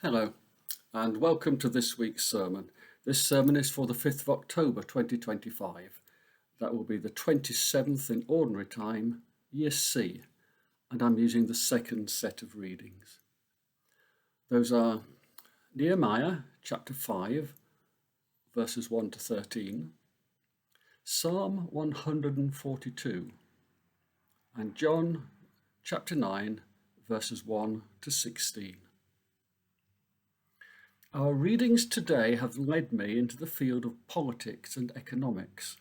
Hello, and welcome to this week's sermon. This sermon is for the 5th of October 2025. That will be the 27th in Ordinary Time, Year C, and I'm using the second set of readings. Those are Nehemiah chapter 5, verses 1 to 13, Psalm 142, and John chapter 9, verses 1 to 16. Our readings today have led me into the field of politics and economics.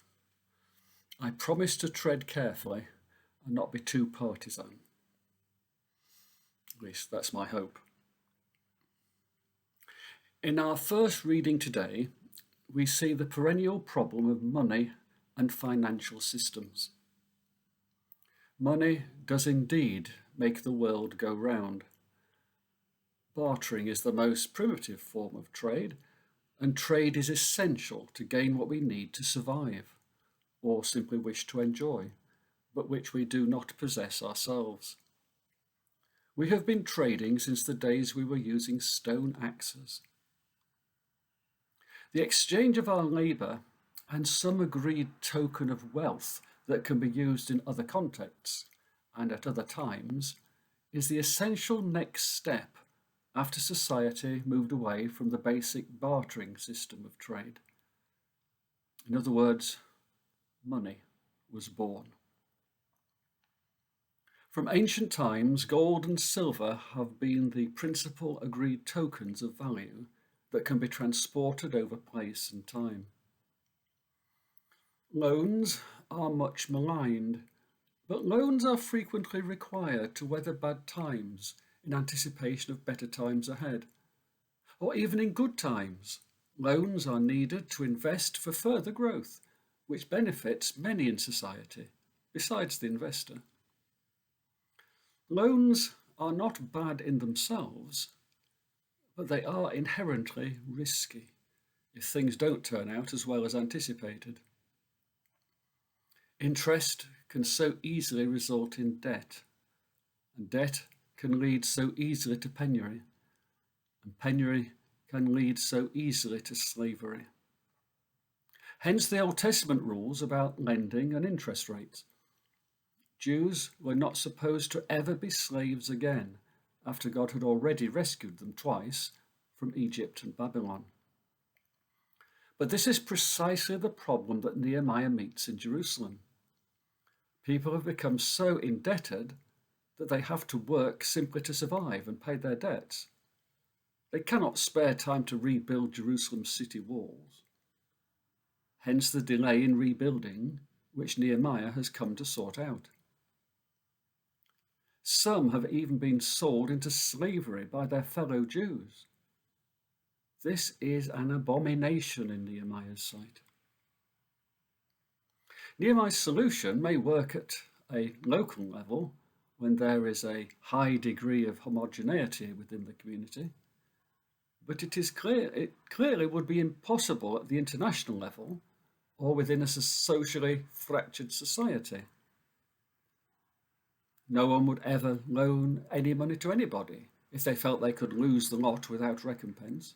I promise to tread carefully and not be too partisan. At least that's my hope. In our first reading today, we see the perennial problem of money and financial systems. Money does indeed make the world go round. Bartering is the most primitive form of trade, and trade is essential to gain what we need to survive, or simply wish to enjoy, but which we do not possess ourselves. We have been trading since the days we were using stone axes. The exchange of our labour and some agreed token of wealth that can be used in other contexts and at other times is the essential next step after society moved away from the basic bartering system of trade. In other words, money was born. From ancient times, gold and silver have been the principal agreed tokens of value that can be transported over place and time. Loans are much maligned, but loans are frequently required to weather bad times in anticipation of better times ahead. Or even in good times, loans are needed to invest for further growth, which benefits many in society, besides the investor. Loans are not bad in themselves, but they are inherently risky if things don't turn out as well as anticipated. Interest can so easily result in debt, and debt can lead so easily to penury, and penury can lead so easily to slavery. Hence the Old Testament rules about lending and interest rates. Jews were not supposed to ever be slaves again after God had already rescued them twice from Egypt and Babylon. But this is precisely the problem that Nehemiah meets in Jerusalem. People have become so indebted that they have to work simply to survive and pay their debts. They cannot spare time to rebuild Jerusalem's city walls. Hence the delay in rebuilding, which Nehemiah has come to sort out. Some have even been sold into slavery by their fellow Jews. This is an abomination in Nehemiah's sight. Nehemiah's solution may work at a local level when there is a high degree of homogeneity within the community, but it clearly would be impossible at the international level or within a socially fractured society. No one would ever loan any money to anybody if they felt they could lose the lot without recompense.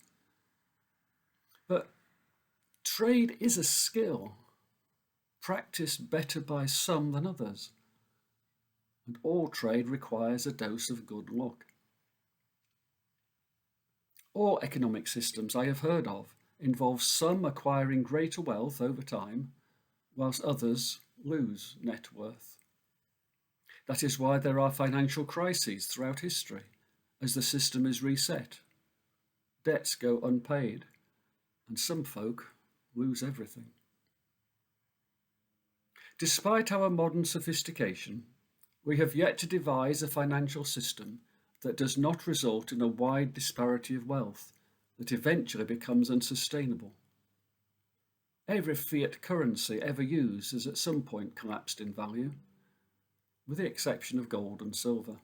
But trade is a skill, practiced better by some than others, and all trade requires a dose of good luck. All economic systems I have heard of involve some acquiring greater wealth over time, whilst others lose net worth. That is why there are financial crises throughout history, as the system is reset. Debts go unpaid, and some folk lose everything. Despite our modern sophistication, we have yet to devise a financial system that does not result in a wide disparity of wealth that eventually becomes unsustainable. Every fiat currency ever used has at some point collapsed in value, with the exception of gold and silver.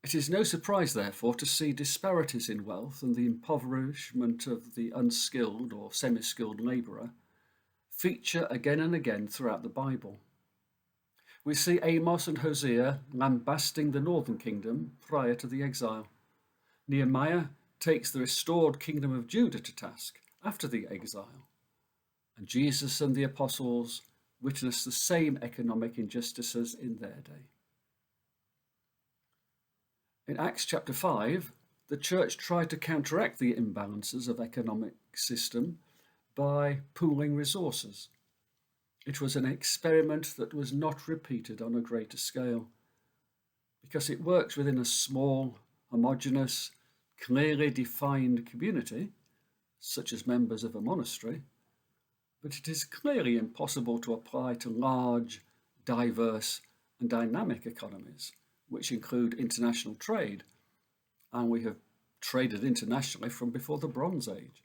It is no surprise, therefore, to see disparities in wealth and the impoverishment of the unskilled or semi-skilled labourer feature again and again throughout the Bible. We see Amos and Hosea lambasting the northern kingdom prior to the exile, Nehemiah takes the restored kingdom of Judah to task after the exile, and Jesus and the apostles witness the same economic injustices in their day. In Acts chapter 5, the church tried to counteract the imbalances of economic system by pooling resources. It was an experiment that was not repeated on a greater scale, because it works within a small, homogeneous, clearly defined community, such as members of a monastery, but it is clearly impossible to apply to large, diverse, and dynamic economies, which include international trade, and we have traded internationally from before the Bronze Age.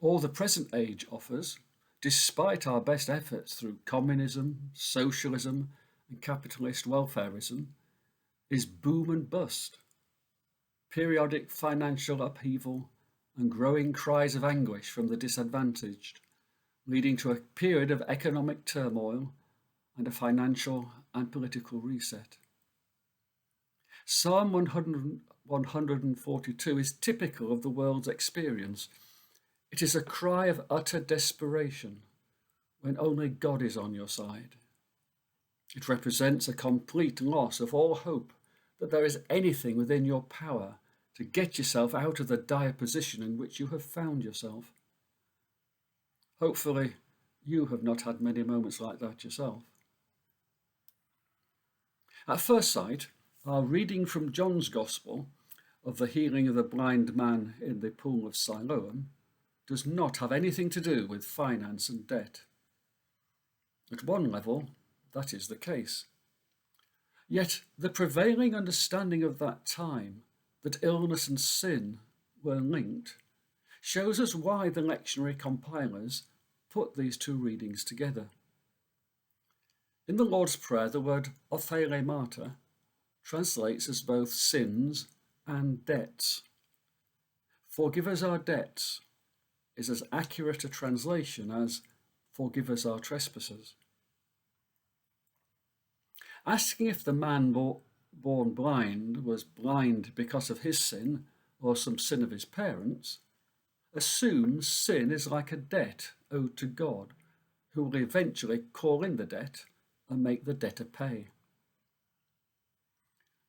All the present age offers, despite our best efforts through communism, socialism, and capitalist welfarism, is boom and bust. Periodic financial upheaval and growing cries of anguish from the disadvantaged, leading to a period of economic turmoil and a financial and political reset. Psalm 142 is typical of the world's experience. It is a cry of utter desperation when only God is on your side. It represents a complete loss of all hope that there is anything within your power to get yourself out of the dire position in which you have found yourself. Hopefully, you have not had many moments like that yourself. At first sight, our reading from John's Gospel of the healing of the blind man in the pool of Siloam does not have anything to do with finance and debt. At one level, that is the case. Yet the prevailing understanding of that time, that illness and sin were linked, shows us why the lectionary compilers put these two readings together. In the Lord's Prayer, the word ophelemata translates as both sins and debts. Forgive us our debts is as accurate a translation as forgive us our trespasses. Asking if the man born blind was blind because of his sin or some sin of his parents assumes sin is like a debt owed to God, who will eventually call in the debt and make the debtor pay.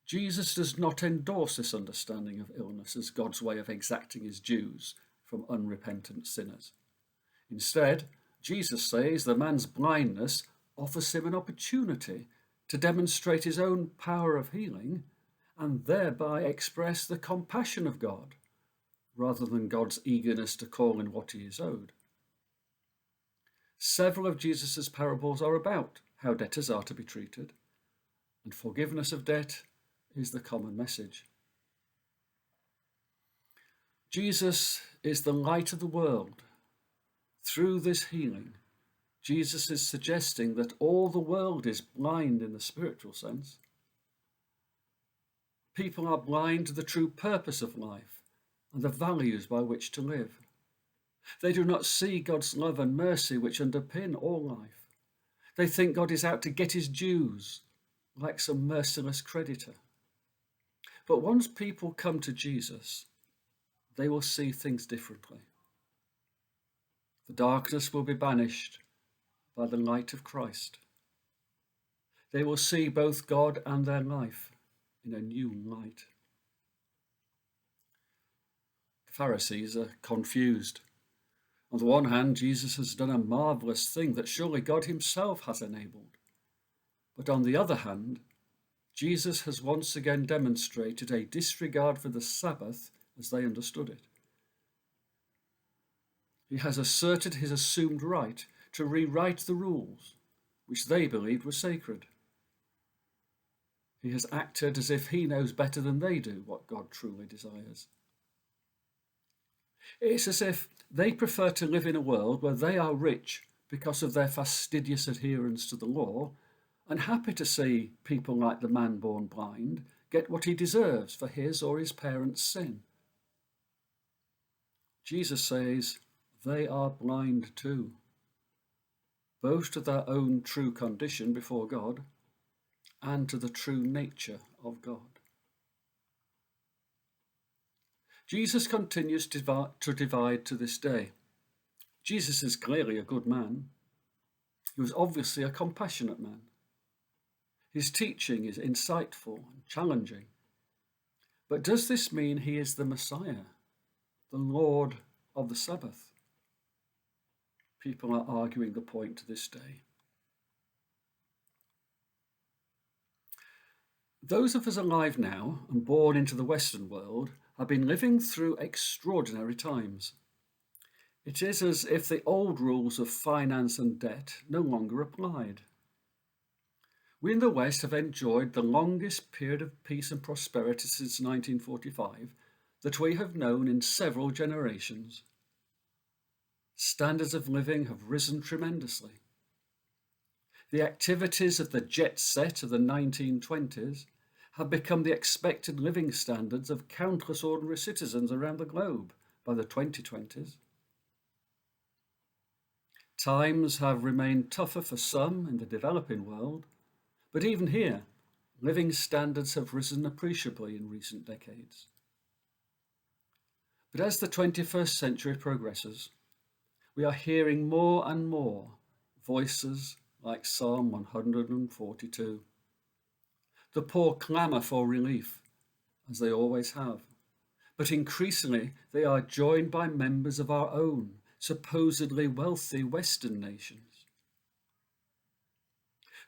Jesus does not endorse this understanding of illness as God's way of exacting his dues from unrepentant sinners. Instead, Jesus says the man's blindness offers him an opportunity to demonstrate his own power of healing and thereby express the compassion of God, rather than God's eagerness to call in what he is owed. Several of Jesus' parables are about how debtors are to be treated, and forgiveness of debt is the common message. Jesus is the light of the world. Through this healing, Jesus is suggesting that all the world is blind in the spiritual sense. People are blind to the true purpose of life and the values by which to live. They do not see God's love and mercy which underpin all life. They think God is out to get his dues, like some merciless creditor. But once people come to Jesus, they will see things differently. The darkness will be banished by the light of Christ. They will see both God and their life in a new light. The Pharisees are confused. On the one hand, Jesus has done a marvelous thing that surely God himself has enabled. But on the other hand, Jesus has once again demonstrated a disregard for the Sabbath as they understood it. He has asserted his assumed right to rewrite the rules, which they believed were sacred. He has acted as if he knows better than they do what God truly desires. It's as if they prefer to live in a world where they are rich because of their fastidious adherence to the law, and happy to see people like the man born blind get what he deserves for his or his parents' sin. Jesus says they are blind too, both to their own true condition before God and to the true nature of God. Jesus continues to divide to this day. Jesus is clearly a good man. He was obviously a compassionate man. His teaching is insightful and challenging. But does this mean he is the Messiah, the Lord of the Sabbath? People are arguing the point to this day. Those of us alive now and born into the Western world have been living through extraordinary times. It is as if the old rules of finance and debt no longer applied. We in the West have enjoyed the longest period of peace and prosperity since 1945 that we have known in several generations. Standards of living have risen tremendously. The activities of the jet set of the 1920s have become the expected living standards of countless ordinary citizens around the globe by the 2020s. Times have remained tougher for some in the developing world, but even here, living standards have risen appreciably in recent decades. But as the 21st century progresses, we are hearing more and more voices like Psalm 142. The poor clamour for relief, as they always have, but increasingly they are joined by members of our own supposedly wealthy Western nations.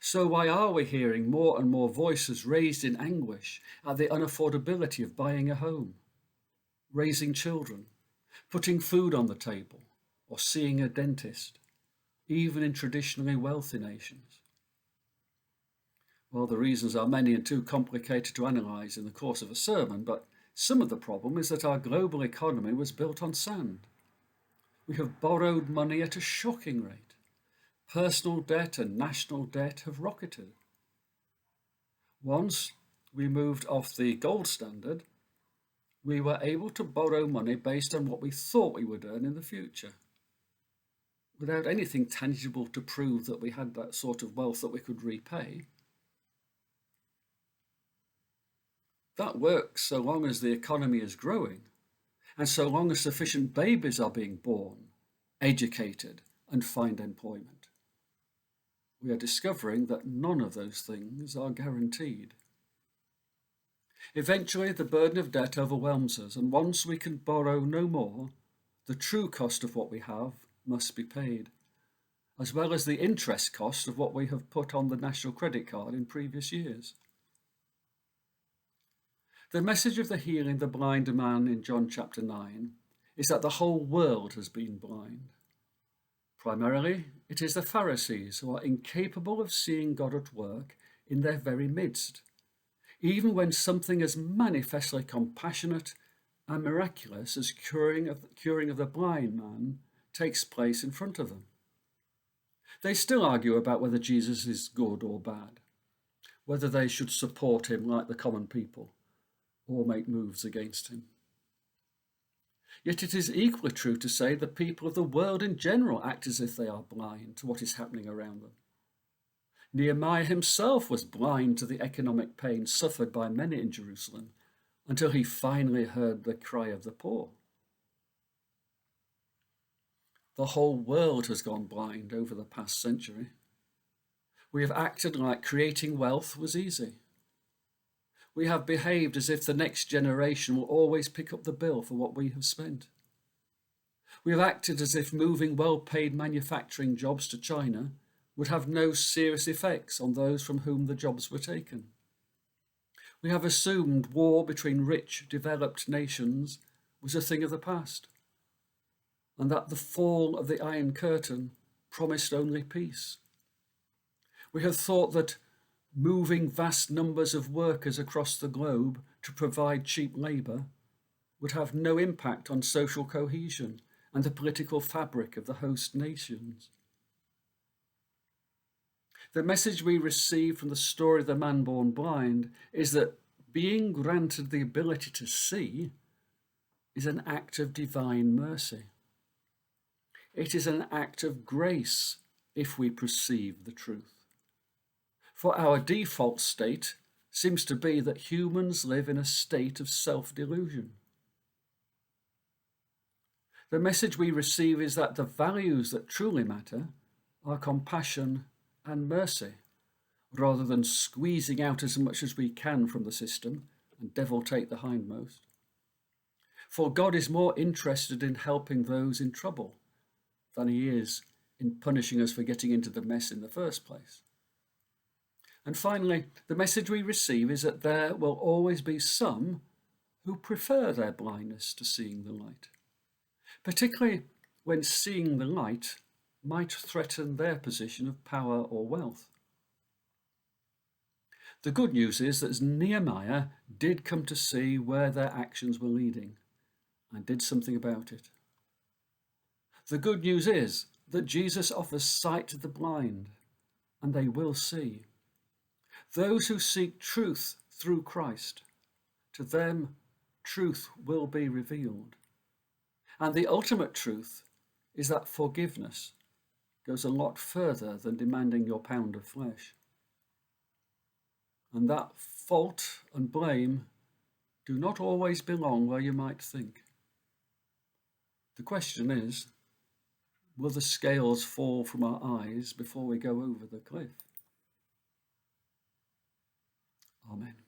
So why are we hearing more and more voices raised in anguish at the unaffordability of buying a home, raising children, putting food on the table, or seeing a dentist, even in traditionally wealthy nations? Well, the reasons are many and too complicated to analyse in the course of a sermon, but some of the problem is that our global economy was built on sand. We have borrowed money at a shocking rate. Personal debt and national debt have rocketed. Once we moved off the gold standard, we were able to borrow money based on what we thought we would earn in the future, without anything tangible to prove that we had that sort of wealth that we could repay. That works so long as the economy is growing, and so long as sufficient babies are being born, educated, and find employment. We are discovering that none of those things are guaranteed. Eventually, the burden of debt overwhelms us, and once we can borrow no more, the true cost of what we have must be paid, as well as the interest cost of what we have put on the national credit card in previous years. The message of the healing the blind man in John chapter 9 is that the whole world has been blind. Primarily, it is the Pharisees who are incapable of seeing God at work in their very midst, even when something as manifestly compassionate and miraculous as curing of the blind man takes place in front of them. They still argue about whether Jesus is good or bad, whether they should support him like the common people, or make moves against him. Yet it is equally true to say the people of the world in general act as if they are blind to what is happening around them. Nehemiah himself was blind to the economic pain suffered by many in Jerusalem until he finally heard the cry of the poor. The whole world has gone blind over the past century. We have acted like creating wealth was easy. We have behaved as if the next generation will always pick up the bill for what we have spent. We have acted as if moving well-paid manufacturing jobs to China would have no serious effects on those from whom the jobs were taken. We have assumed war between rich, developed nations was a thing of the past, and that the fall of the Iron Curtain promised only peace. We have thought that moving vast numbers of workers across the globe to provide cheap labour would have no impact on social cohesion and the political fabric of the host nations. The message we receive from the story of the man born blind is that being granted the ability to see is an act of divine mercy. It is an act of grace if we perceive the truth. For our default state seems to be that humans live in a state of self-delusion. The message we receive is that the values that truly matter are compassion and mercy, rather than squeezing out as much as we can from the system and devil take the hindmost. For God is more interested in helping those in trouble than he is in punishing us for getting into the mess in the first place. And finally, the message we receive is that there will always be some who prefer their blindness to seeing the light, particularly when seeing the light might threaten their position of power or wealth. The good news is that Nehemiah did come to see where their actions were leading and did something about it. The good news is that Jesus offers sight to the blind, and they will see. Those who seek truth through Christ, to them truth will be revealed. And the ultimate truth is that forgiveness goes a lot further than demanding your pound of flesh. And that fault and blame do not always belong where you might think. The question is, will the scales fall from our eyes before we go over the cliff? Amen.